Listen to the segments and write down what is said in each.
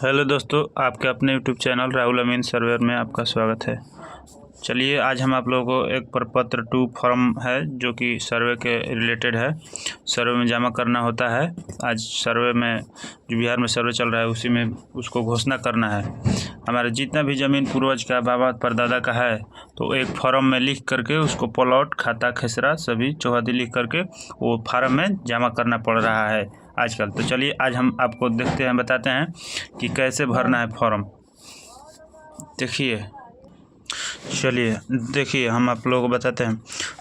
Hello दोस्तों, आपके अपने यूट्यूब चैनल राहुल अमीन सर्वेयर में आपका स्वागत है। चलिए आज हम आप लोगों को एक प्रपत्र 2 फॉर्म है जो कि सर्वे के रिलेटेड है। सर्वे में जमा करना होता है। आज सर्वे में जो बिहार में सर्वे चल रहा है उसी में उसको घोषणा करना है। हमारे जितना भी ज़मीन पूर्वज का, बाबा परदादा का है तो एक फॉर्म में लिख करके उसको प्लॉट, खाता, खेसरा सभी चौहदी लिख करके वो फार्म में जमा करना पड़ रहा है आजकल। तो चलिए आज हम आपको देखते हैं, बताते हैं कि कैसे भरना है फॉर्म। देखिए हम आप लोगों को बताते हैं।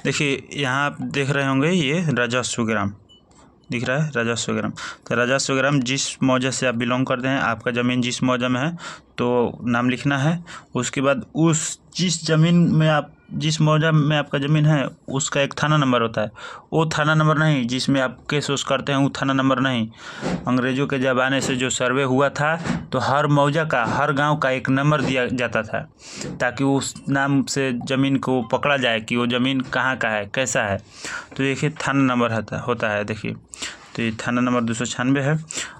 देखिए यहाँ आप देख रहे होंगे, ये राजस्व ग्राम दिख रहा है, राजस्व ग्राम। तो राजस्व ग्राम जिस मौजा से आप बिलोंग करते हैं, आपका ज़मीन जिस मौजा में है तो नाम लिखना है। उसके बाद उस जिस ज़मीन में आप, जिस मौजा में आपका ज़मीन है उसका एक थाना नंबर होता है। वो थाना नंबर नहीं जिसमें आप केस उस करते हैं, वो थाना नंबर नहीं। अंग्रेज़ों के ज़माने से जो सर्वे हुआ था तो हर मौजा का, हर गांव का एक नंबर दिया जाता था ताकि उस नाम से ज़मीन को पकड़ा जाए कि वो ज़मीन कहाँ का है, कैसा है। तो देखिए थाना नंबर होता है। देखिए तो ये थाना नंबर 296 है।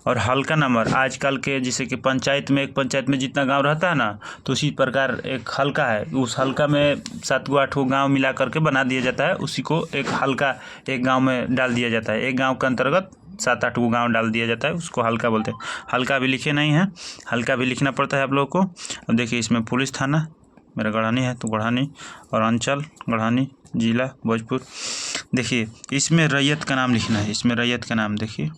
और हल्का नंबर आजकल के, जैसे कि पंचायत में, एक पंचायत में जितना गांव रहता है ना, तो उसी प्रकार एक हल्का है। उस हल्का में 7 गो 8 गो गाँव मिला करके बना दिया जाता है। उसी को एक हल्का एक गांव में डाल दिया जाता है। एक गांव के अंतर्गत 7-8 गो गाँव डाल दिया जाता है, उसको हल्का बोलते हैं। हल्का भी लिखे नहीं है, हल्का भी लिखना पड़ता है आप लोगों को। अब देखिए इसमें पुलिस थाना मेरा गढ़ानी है तो गढ़ानी, और अंचल गढ़ानी, जिला भोजपुर। देखिए इसमें रैयत का नाम लिखना है। इसमें रैयत का नाम, देखिए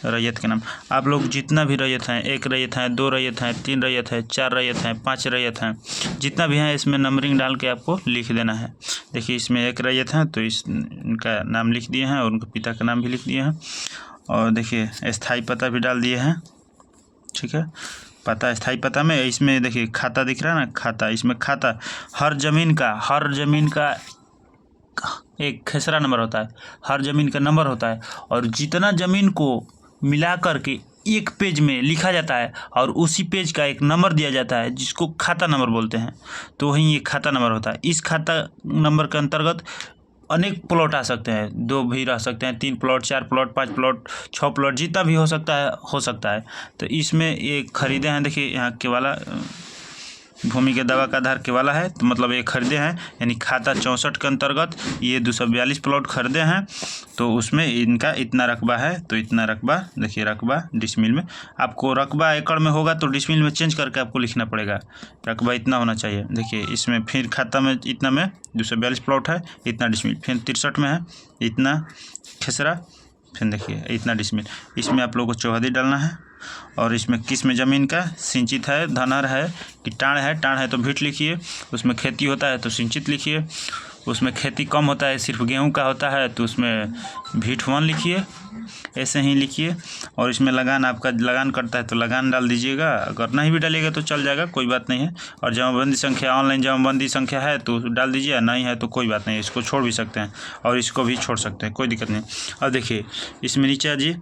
रैयत का नाम। आप लोग जितना भी रैयत हैं, 1 रैयत हैं, 2 रैयत हैं, 3 रैयत हैं, 4 रैयत हैं, 5 रैयत हैं, जितना भी हैं इसमें नंबरिंग डाल के आपको लिख देना है। देखिए इसमें 1 रैयत हैं तो इनका नाम लिख दिए हैं और उनके पिता का नाम भी लिख दिए हैं। और देखिए स्थायी पता भी डाल दिए हैं, ठीक है। पता, स्थायी पता में इसमें देखिए खाता दिख रहा है ना, खाता, इसमें खाता हर ज़मीन का एक खेसरा नंबर होता है, हर ज़मीन का नंबर होता है। और जितना ज़मीन को मिला करके एक पेज में लिखा जाता है और उसी पेज का एक नंबर दिया जाता है जिसको खाता नंबर बोलते हैं। तो वहीं ये खाता नंबर होता है। इस खाता नंबर के अंतर्गत अनेक प्लॉट आ सकते हैं, 2 भी रह सकते हैं, 3 प्लॉट, 4 प्लॉट, 5 प्लॉट, 6 प्लॉट, जितना भी हो सकता है। तो इसमें ये खरीदे हैं। देखिए यहाँ केवाला भूमि के दावा का आधार केवाला है, तो मतलब ये खरीदे हैं, यानी खाता 64 के अंतर्गत ये 242 प्लॉट खरीदे हैं। तो उसमें इनका इतना रकबा है, तो इतना रकबा, देखिए रकबा डिसमिल में, आपको रकबा एकड़ में होगा तो डिसमिल में चेंज करके आपको लिखना पड़ेगा। रकबा इतना होना चाहिए। देखिए इसमें फिर खाता में इतना में 242 प्लॉट है, इतना डिसमिल, फिर 63 में है इतना खेसरा, फिर देखिए इतना डिसमिल। इसमें आप लोगों को चौहदी डालना है। और इसमें किस में ज़मीन का सिंचित है, धनहर है कि टाण है। टाण है तो भीट लिखिए, उसमें खेती होता है तो सिंचित लिखिए, उसमें खेती कम होता है, सिर्फ गेहूं का होता है तो उसमें भीट 1 लिखिए, ऐसे ही लिखिए। और इसमें लगान, आपका लगान करता है तो लगान डाल दीजिएगा। अगर नहीं भी डालिएगा तो चल जाएगा, कोई बात नहीं है। और जमाबंदी संख्या, ऑनलाइन जमाबंदी संख्या है तो डाल दीजिए, नहीं है तो कोई बात नहीं, इसको छोड़ भी सकते हैं और इसको भी छोड़ सकते हैं, कोई दिक्कत नहीं। अब देखिए इसमें नीचे जी,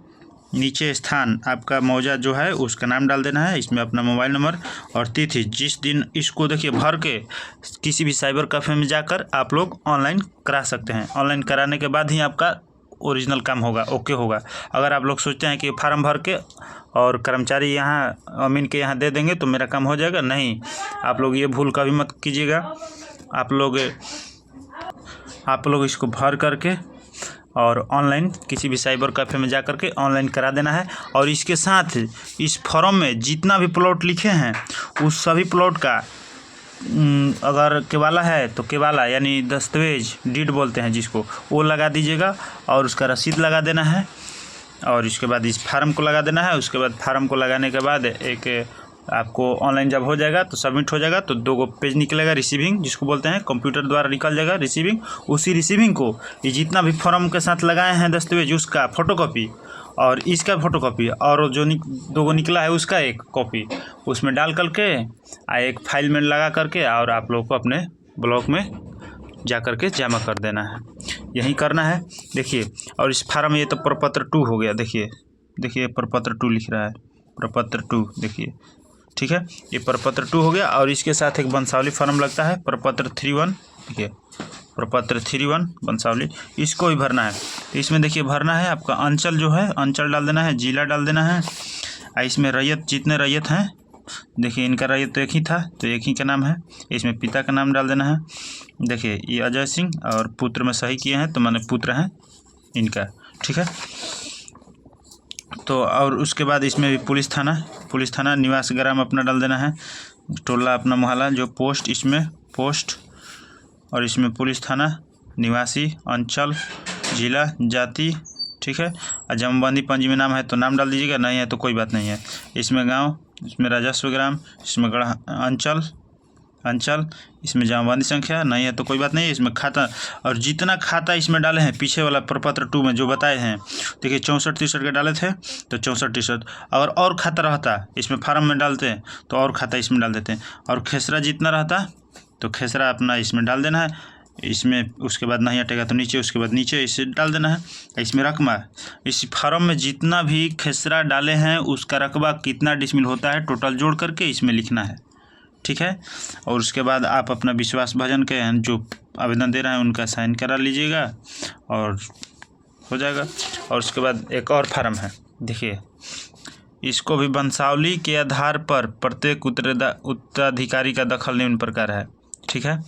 नीचे स्थान आपका मौजा जो है उसका नाम डाल देना है। इसमें अपना मोबाइल नंबर और तिथि, जिस दिन इसको देखिए भर के किसी भी साइबर कैफ़े में जाकर आप लोग ऑनलाइन करा सकते हैं। ऑनलाइन कराने के बाद ही आपका ओरिजिनल काम होगा, ओके होगा। अगर आप लोग सोचते हैं कि फार्म भर के और कर्मचारी यहाँ अमीन के यहाँ दे देंगे तो मेरा काम हो जाएगा, नहीं, आप लोग ये भूल कभी मत कीजिएगा। आप लोग इसको भर करके और ऑनलाइन किसी भी साइबर कैफ़े में जा कर के ऑनलाइन करा देना है। और इसके साथ इस फॉर्म में जितना भी प्लॉट लिखे हैं उस सभी प्लॉट का अगर केवाला है तो केवाला, यानी दस्तावेज, डीड बोलते हैं जिसको, वो लगा दीजिएगा और उसका रसीद लगा देना है। और इसके बाद इस फार्म को लगा देना है। उसके बाद फार्म को लगाने के बाद एक आपको ऑनलाइन जब हो जाएगा तो सबमिट हो जाएगा तो 2 गो पेज निकलेगा, रिसीविंग जिसको बोलते हैं, कंप्यूटर द्वारा निकल जाएगा रिसीविंग। उसी रिसीविंग को ये जितना भी फॉर्म के साथ लगाए हैं दस्तावेज उसका फोटोकॉपी और इसका फोटोकॉपी और जो 2 गो निकला है उसका एक कॉपी उसमें डाल करके एक फाइल में लगा करके और आप लोग को अपने ब्लॉक में जा कर के जमा कर देना है। यही करना है। देखिए और इस फार्म, ये तो प्रपत्र 2 हो गया। देखिए प्रपत्र 2 लिख रहा है, प्रपत्र 2, देखिए ठीक है, ये प्रपत्र 2 हो गया। और इसके साथ एक वंशावली फॉर्म लगता है, प्रपत्र 3-1, देखिए प्रपत्र 3-1 वंशावली, इसको भी भरना है। तो इसमें देखिए भरना है आपका अंचल जो है, अंचल डाल देना है, जिला डाल देना है, इसमें रैयत, जितने रैयत हैं देखिए, इनका रैयत तो एक ही था, तो एक ही का नाम है, इसमें पिता का नाम डाल देना है। देखिए ये अजय सिंह और पुत्र में सही किए हैं, तो माने पुत्र हैं इनका, ठीक है। तो और उसके बाद इसमें भी पुलिस थाना, निवास ग्राम अपना डाल देना है, टोला अपना मोहल्ला, जो पोस्ट, इसमें पोस्ट, और इसमें पुलिस थाना, निवासी, अंचल, जिला, जाति, ठीक है। और जमाबंदी पंजी में नाम है तो नाम डाल दीजिएगा, नहीं है तो कोई बात नहीं है। इसमें गांव, इसमें राजस्व ग्राम, इसमें गढ़ अंचल, इसमें जमाबंदी संख्या, नहीं है तो कोई बात नहीं है। इसमें खाता, और जितना खाता इसमें डाले हैं पीछे वाला प्रपत्र 2 में जो बताए हैं, देखिए 64-63 के डाले थे तो 64-63, अगर और खाता रहता इसमें फार्म में डालते हैं तो और खाता इसमें डाल देते हैं, और खेसरा जितना रहता तो खेसरा अपना इसमें डाल देना है, इसमें उसके बाद नहीं हटेगा तो नीचे, उसके बाद नीचे इसे डाल देना है। इसमें रकबा, इस फार्म में जितना भी खेसरा डाले हैं उसका रकबा कितना डिसमिल होता है टोटल जोड़ करके इसमें लिखना है, ठीक है। और उसके बाद आप अपना विश्वास भाजन के जो आवेदन दे रहे हैं उनका साइन करा लीजिएगा और हो जाएगा। और उसके बाद एक और फार्म है, देखिए इसको भी वंशावली के आधार पर प्रत्येक उत्तराधिकारी का दखल निम्न प्रकार है, ठीक है।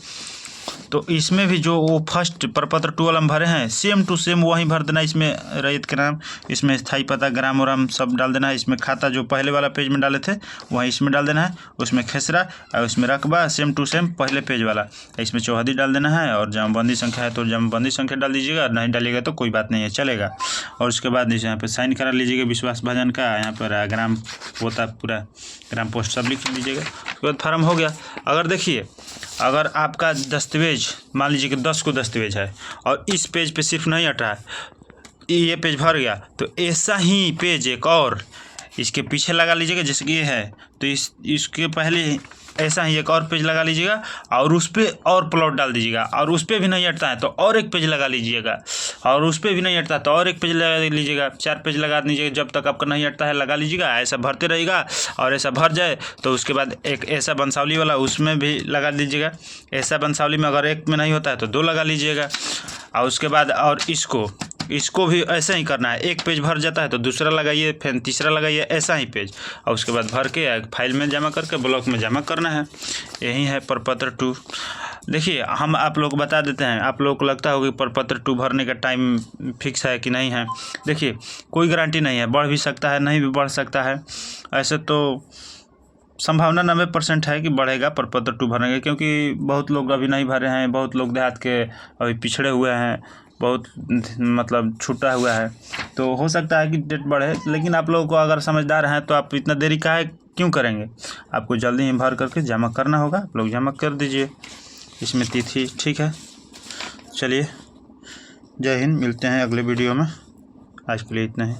तो इसमें भी जो वो फर्स्ट प्रपत्र 2 वाला में भरे हैं सेम टू सेम वहीं भर देना। इसमें रैयत के नाम, इसमें स्थायी पता, ग्राम वराम सब डाल देना है। इसमें खाता जो पहले वाला पेज में डाले थे वहीं इसमें डाल देना है, उसमें खेसरा और उसमें रकबा सेम टू सेम पहले पेज वाला, इसमें चौहदी डाल देना है। और जमाबंदी संख्या है तो जमाबंदी संख्या डाल दीजिएगा, नहीं डालिएगा तो कोई बात नहीं है, चलेगा। और उसके बाद यहाँ पर साइन करा लीजिएगा विश्वास भाजन का, यहाँ पर ग्राम पोता पूरा ग्राम पोस्ट सब लिख लीजिएगा। उसके बाद फार्म हो गया। अगर देखिए, अगर आपका दस्तावेज मान लीजिए कि 10 को दस्तावेज है और इस पेज पे सिर्फ नहीं हटा है, ये पेज भर गया, तो ऐसा ही पेज एक और इसके पीछे लगा लीजिएगा, जैसे कि ये है तो इसके पहले ऐसा ही एक और पेज लगा लीजिएगा और उस पर और प्लॉट डाल दीजिएगा, और उस पर भी नहीं हटता है तो और एक पेज लगा लीजिएगा, और उस पर भी नहीं हटता तो और एक पेज लगा लीजिएगा, 4 पेज लगा दीजिएगा, जब तक आपका नहीं हटता है लगा लीजिएगा। ऐसा भरते रहेगा और ऐसा भर जाए तो उसके बाद एक ऐसा वंशावली वाला उसमें भी लगा दीजिएगा। ऐसा वंशावली में अगर एक में नहीं होता है तो 2 लगा लीजिएगा। और उसके बाद और इसको भी ऐसा ही करना है, एक पेज भर जाता है तो दूसरा लगाइए, फिर तीसरा लगाइए, ऐसा ही पेज, और उसके बाद भर के फाइल में जमा करके ब्लॉक में जमा करना है। यही है प्रपत्र 2। देखिए हम आप लोग को बता देते हैं, आप लोगों को लगता होगा कि प्रपत्र 2 भरने का टाइम फिक्स है कि नहीं है। देखिए कोई गारंटी नहीं है, बढ़ भी सकता है, नहीं भी बढ़ सकता है। ऐसे तो संभावना 90% है कि बढ़ेगा प्रपत्र 2 भरने का, क्योंकि बहुत लोग अभी नहीं भरे हैं, बहुत लोग देहात के अभी पिछड़े हुए हैं, बहुत मतलब छूटा हुआ है, तो हो सकता है कि डेट बढ़े। लेकिन आप लोगों को अगर समझदार हैं तो आप इतना देरी काहे क्यों करेंगे, आपको जल्दी ही भर करके जमा करना होगा, आप लोग जमा कर दीजिए इसमें तिथि, ठीक है। चलिए जय हिंद, मिलते हैं अगले वीडियो में, आज के लिए इतना ही।